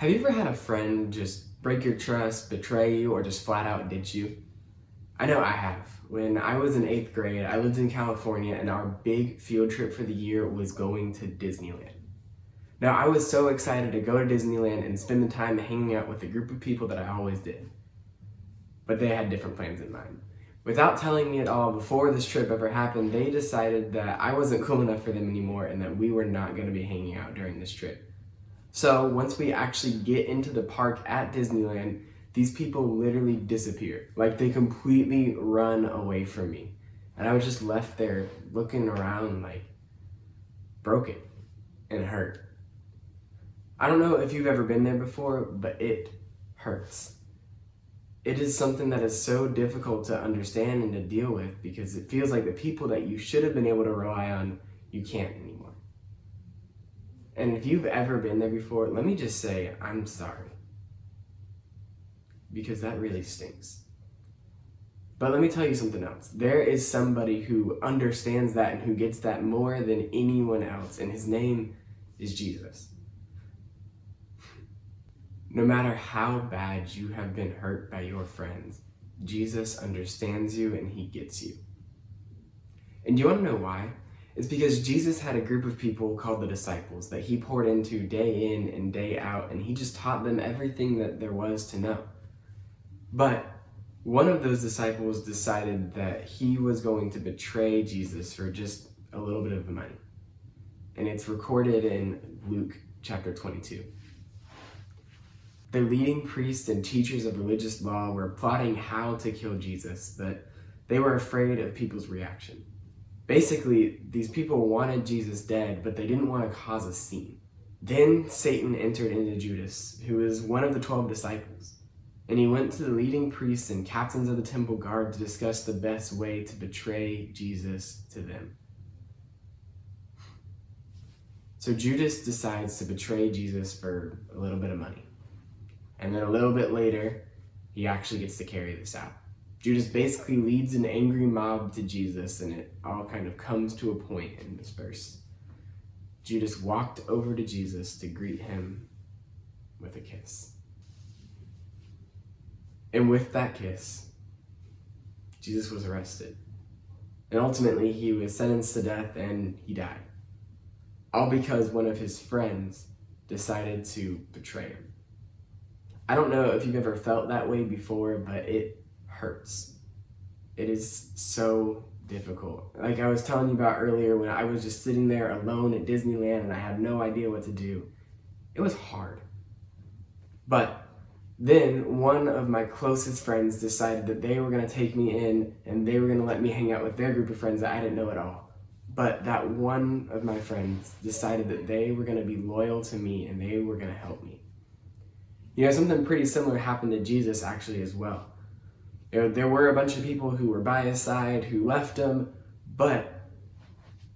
Have you ever had a friend just break your trust, betray you, or just flat out ditch you? I know I have. When I was in 8th grade, I lived in California and our big field trip for the year was going to Disneyland. Now, I was so excited to go to Disneyland and spend the time hanging out with a group of people that I always did. But they had different plans in mind. Without telling me at all before this trip ever happened, they decided that I wasn't cool enough for them anymore and that we were not going to be hanging out during this trip. So once we actually get into the park at Disneyland, these people literally disappear. Like they completely run away from me. And I was just left there looking around like broken and hurt. I don't know if you've ever been there before, but it hurts. It is something that is so difficult to understand and to deal with because it feels like the people that you should have been able to rely on, you can't anymore. And if you've ever been there before, let me just say, I'm sorry. Because that really stinks. But let me tell you something else. There is somebody who understands that and who gets that more than anyone else, and his name is Jesus. No matter how bad you have been hurt by your friends, Jesus understands you and he gets you. And do you want to know why? It's because Jesus had a group of people called the disciples that he poured into day in and day out, and he just taught them everything that there was to know. But one of those disciples decided that he was going to betray Jesus for just a little bit of money. And it's recorded in Luke chapter 22. The leading priests and teachers of religious law were plotting how to kill Jesus, but they were afraid of people's reaction. Basically, these people wanted Jesus dead, but they didn't want to cause a scene. Then Satan entered into Judas, who was one of the 12 disciples, and he went to the leading priests and captains of the temple guard to discuss the best way to betray Jesus to them. So Judas decides to betray Jesus for a little bit of money. And then a little bit later, he actually gets to carry this out. Judas basically leads an angry mob to Jesus, and it all kind of comes to a point in this verse. Judas walked over to Jesus to greet him with a kiss. And with that kiss, Jesus was arrested. And ultimately, he was sentenced to death and he died. All because one of his friends decided to betray him. I don't know if you've ever felt that way before, but it hurts. It is so difficult. Like I was telling you about earlier, when I was just sitting there alone at Disneyland and I had no idea what to do. It was hard. But then one of my closest friends decided that they were going to take me in and they were going to let me hang out with their group of friends that I didn't know at all. But that one of my friends decided that they were going to be loyal to me and they were going to help me. You know, something pretty similar happened to Jesus actually as well. You know, there were a bunch of people who were by his side, who left him, but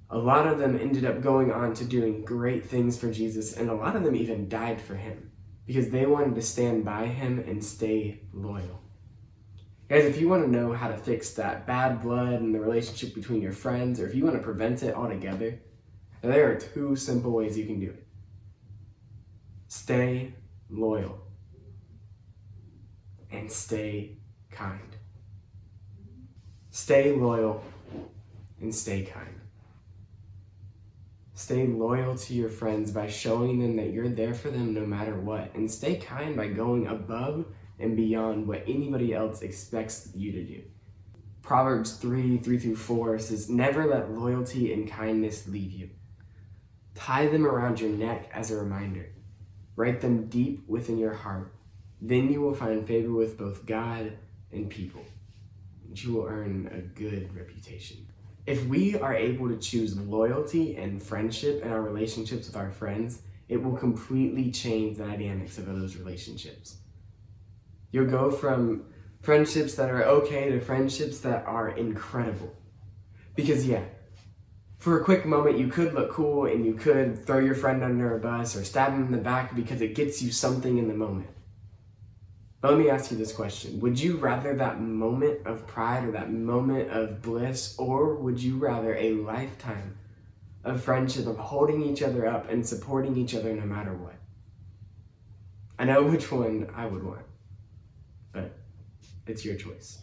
a lot of them ended up going on to doing great things for Jesus, and a lot of them even died for him because they wanted to stand by him and stay loyal. Guys, if you want to know how to fix that bad blood and the relationship between your friends, or if you want to prevent it altogether, there are 2 simple ways you can do it. Stay loyal and stay kind. Stay loyal and stay kind. Stay loyal to your friends by showing them that you're there for them no matter what. And stay kind by going above and beyond what anybody else expects you to do. Proverbs 3:3-4 says, "Never let loyalty and kindness leave you. Tie them around your neck as a reminder. Write them deep within your heart. Then you will find favor with both God and people, and you will earn a good reputation." If we are able to choose loyalty and friendship in our relationships with our friends, it will completely change the dynamics of those relationships. You'll go from friendships that are okay to friendships that are incredible. Because for a quick moment, you could look cool and you could throw your friend under a bus or stab him in the back because it gets you something in the moment. But let me ask you this question. Would you rather that moment of pride or that moment of bliss, or would you rather a lifetime of friendship, of holding each other up and supporting each other no matter what? I know which one I would want, but it's your choice.